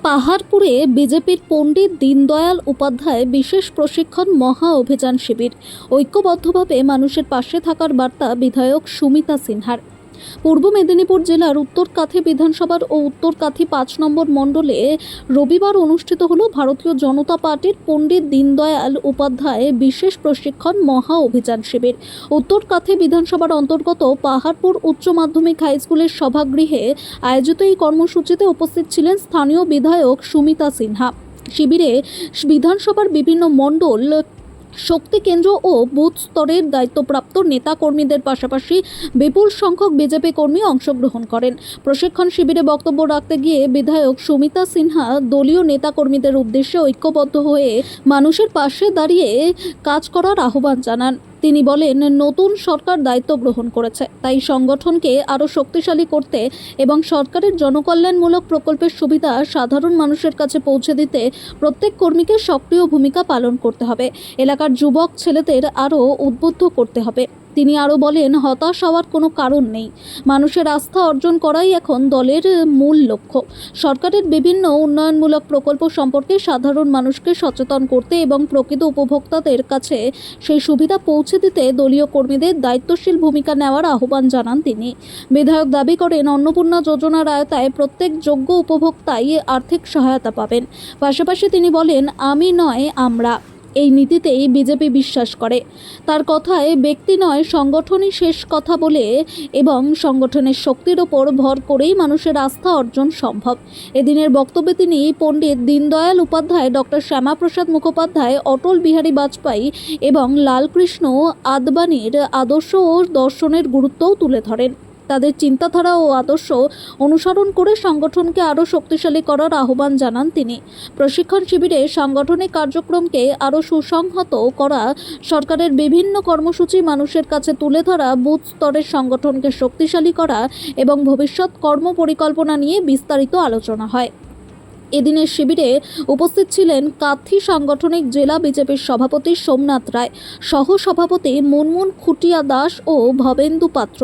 পাহাড়পুরে বিজেপির পণ্ডিত দীনদয়াল উপাধ্যায় বিশেষ প্রশিক্ষণ মহা অভিযান শিবির। ঐক্যবদ্ধভাবে মানুষের পাশে থাকার বার্তা বিধায়ক সুমিতা সিনহার। পূর্ব মেদিনীপুর জেলার উত্তরকাথি বিধানসভার ও উত্তরকাথি ৫ নম্বর মণ্ডলে রবিবার অনুষ্ঠিত হল ভারতীয় জনতা পার্টির পণ্ডিত দীনদয়াল উপাধ্যায় বিশেষ প্রশিক্ষণ মহা অভিযান শিবির। উত্তরকাথি বিধানসভার অন্তর্গত পাহাড়পুর উচ্চ মাধ্যমিক হাই স্কুলের সভাগৃহে আয়োজিত এই কর্মসূচিতে উপস্থিত ছিলেন স্থানীয় বিধায়ক সুমিতা সিনহা। শিবিরে বিধানসভার বিভিন্ন মণ্ডল, শক্তি কেন্দ্র ও বুথ স্তরের দায়িত্বপ্রাপ্ত নেতা কর্মীদের পাশাপাশি বিপুল সংখ্যক বিজেপি কর্মী অংশগ্রহণ করেন। প্রশিক্ষণ শিবিরে বক্তব্য রাখতে গিয়ে বিধায়ক সুমিতা সিনহা দলীয় নেতা কর্মীদের উদ্দেশ্যে ঐক্যবদ্ধ হয়ে মানুষের পাশে দাঁড়িয়ে কাজ করার আহ্বান জানান। তিনি বলেন, নতুন সরকার দায়িত্ব গ্রহণ করেছে, তাই সংগঠনকে আরও শক্তিশালী করতে এবং সরকারের জনকল্যাণমূলক প্রকল্পের সুবিধা সাধারণ মানুষের কাছে পৌঁছে দিতে প্রত্যেক কর্মীকে সক্রিয় ভূমিকা পালন করতে হবে। এলাকার যুবক ছেলেদের আরও উদ্বুদ্ধ করতে হবে। তিনি আরও বলেন, হতাশ হওয়ার কোনো কারণ নেই। মানুষের আস্থা অর্জন করাই এখন দলের মূল লক্ষ্য। সরকারের বিভিন্ন উন্নয়নমূলক প্রকল্প সম্পর্কে সাধারণ মানুষকে সচেতন করতে এবং প্রকৃত উপভোক্তাদের কাছে সেই সুবিধা পৌঁছে দিতে দলীয় কর্মীদের দায়িত্বশীল ভূমিকা নেওয়ার আহ্বান জানান তিনি। বিধায়ক দাবি করেন, অন্নপূর্ণা যোজনার আওতায় প্রত্যেক যোগ্য উপভোক্তাই আর্থিক সহায়তা পাবেন। পাশাপাশি তিনি বলেন, আমি নয় আমরা এই নীতিতেই বিজেপি বিশ্বাস করে। তার কথায় ব্যক্তি নয় সংগঠনই শেষ কথা বলে এবং সংগঠনের শক্তির ওপর ভর করেই মানুষের আস্থা অর্জন সম্ভব। এদিনের বক্তব্যে তিনি পণ্ডিত দীনদয়াল উপাধ্যায়, ডক্টর শ্যামাপ্রসাদ মুখোপাধ্যায়, অটল বিহারী বাজপেয়ী এবং লালকৃষ্ণ আদবানির আদর্শ ও দর্শনের গুরুত্বও তুলে ধরেন। তাদের চিন্তাধারা ও আদর্শ অনুসরণ করে সংগঠনকে আরও শক্তিশালী করার আহ্বান জানান তিনি। প্রশিক্ষণ শিবিরে সাংগঠনিক কার্যক্রমকে আরও সুসংহত করা, সরকারের বিভিন্ন কর্মসূচি মানুষের কাছে তুলে ধরা, বুথ স্তরের সংগঠনকে শক্তিশালী করা এবং ভবিষ্যৎ কর্মপরিকল্পনা নিয়ে বিস্তারিত আলোচনা হয়। এদিনের শিবিরে উপস্থিত ছিলেন কাথি সাংগঠনিক জেলা বিজেপির সভাপতি সোমনাথ রায়, সহ সভাপতি মুনমুন খুটিয়া দাস ও ভবেন্দু পাত্র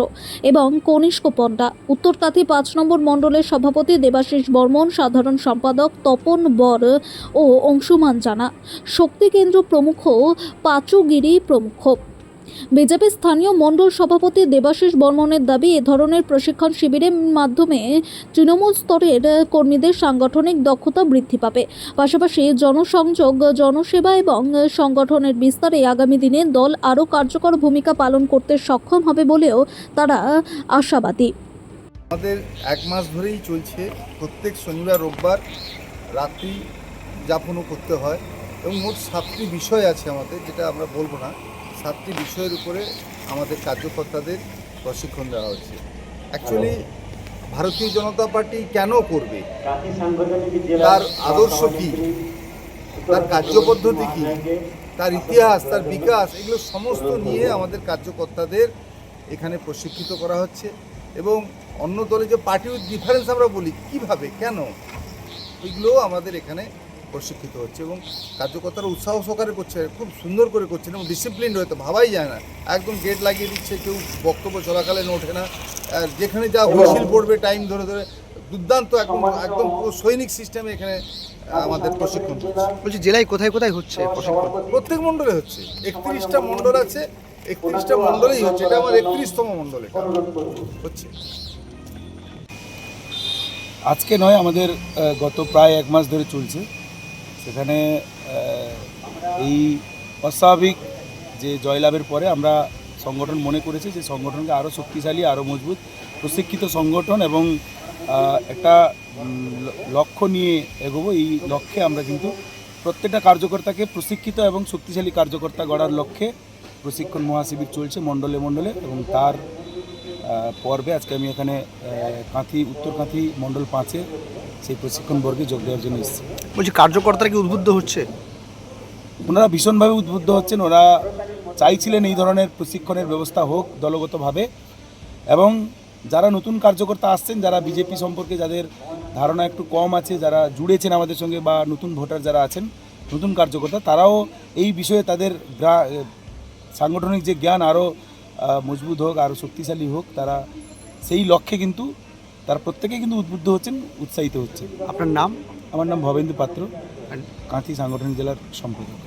এবং কনিষ্ক পণ্ডা, উত্তরকাথি ৫ নম্বর মণ্ডলের সভাপতি দেবাশিস বর্মন, সাধারণ সম্পাদক তপন বর ও অংশুমান জানা, শক্তি কেন্দ্র প্রমুখ পাচুগিরি প্রমুখ। বিজেপি স্থানীয় মণ্ডল সভাপতি দেবাশিস বর্মনের দাবি, এ ধরনের প্রশিক্ষণ শিবিরের মাধ্যমে তৃণমূল স্তরের কর্মীদের সাংগঠনিক দক্ষতা বৃদ্ধি পাবে। পাশাপাশি জনসংযোগ, জনসেবা এবং সংগঠনের বিস্তারে আগামী দিনে দল আরও কার্যকর ভূমিকা পালন করতে সক্ষম হবে বলেও তারা আশাবাদী। আমাদের 1 মাস ধরেই চলছে, প্রত্যেক শনিবার রোববার রাত্রি যাপনও করতে হয় এবং মোট 7টি বিষয় আছে আমাদের, যেটা আমরা বলবো না। 7টি বিষয়ের উপরে আমাদের কার্যকর্তাদের প্রশিক্ষণ দেওয়া হচ্ছে। অ্যাকচুয়ালি ভারতীয় জনতা পার্টি কেন করবে, তার আদর্শ কী, তার কার্যপদ্ধতি কী, তার ইতিহাস, তার বিকাশ, এগুলো সমস্ত নিয়ে আমাদের কার্যকর্তাদের এখানে প্রশিক্ষিত করা হচ্ছে। এবং অন্য দলে যে পার্টি ডিফারেন্স আমরা বলি, কিভাবে, কেন, এগুলোও আমাদের এখানে প্রশিক্ষিত হচ্ছে এবং কার্যকর্তারা উৎসাহ সহকারে করছে, খুব সুন্দর করে করছেন এবং ডিসিপ্লিন হয়তো ভাবাই যায় না। একদম গেট লাগিয়ে দিচ্ছে, কেউ বক্তব্য চলাকালীন ওঠে না, যেখানে যা হুইসিল পড়বে টাইম ধরে ধরে, দুর্দান্ত একদম একদম সৈনিক সিস্টেমে এখানে আমাদের প্রশিক্ষণ হচ্ছে। বলছি, জেলায় কোথায় কোথায় হচ্ছে প্রশিক্ষণ? প্রত্যেক মণ্ডলে হচ্ছে, 31টা মণ্ডল আছে, 31টা মণ্ডলেই হচ্ছে। এটা আমার 31তম মণ্ডল এটা হচ্ছে। আজকে নয়, আমাদের গত প্রায় 1 মাস ধরে চলছে। সেখানে এই অস্বাভাবিক যে জয়লাভের পরে আমরা সংগঠন মনে করেছি যে সংগঠনকে আরও শক্তিশালী, আরও মজবুত, প্রশিক্ষিত সংগঠন এবং একটা লক্ষ্য নিয়ে এগোবো। এই লক্ষ্যে আমরা কিন্তু প্রত্যেকটা কার্যকর্তাকে প্রশিক্ষিত এবং শক্তিশালী কার্যকর্তা গড়ার লক্ষ্যে প্রশিক্ষণ মহাশিবির চলছে মণ্ডলে মণ্ডলে। এবং তার পর্বে আজকে আমি এখানে কাঁথি, উত্তরকাঁথি মণ্ডল 5-এ সেই প্রশিক্ষণ বর্গে যোগ দেওয়ার জন্য এসেছি। বলছি, কার্যকর্তারা কি উদ্বুদ্ধ হচ্ছে? ওনারা ভীষণভাবে উদ্বুদ্ধ হচ্ছেন। ওরা চাইছিলেন এই ধরনের প্রশিক্ষণের ব্যবস্থা হোক দলগতভাবে, এবং যারা নতুন কার্যকর্তা আসছেন, যারা বিজেপি সম্পর্কে যাদের ধারণা একটু কম আছে, যারা জুড়েছেন আমাদের সঙ্গে বা নতুন ভোটার যারা আছেন, নতুন কার্যকর্তা, তারাও এই বিষয়ে তাদের সাংগঠনিক যে জ্ঞান আরও মজবুত হোক, আরও শক্তিশালী হোক, তারা সেই লক্ষ্যে কিন্তু তারা প্রত্যেকেই কিন্তু উদ্বুদ্ধ হচ্ছেন, উৎসাহিত হচ্ছেন। আপনার নাম? আমার নাম ভবেন্দু পাত্র, কাঁথি সাংগঠনিক জেলার সম্পাদক।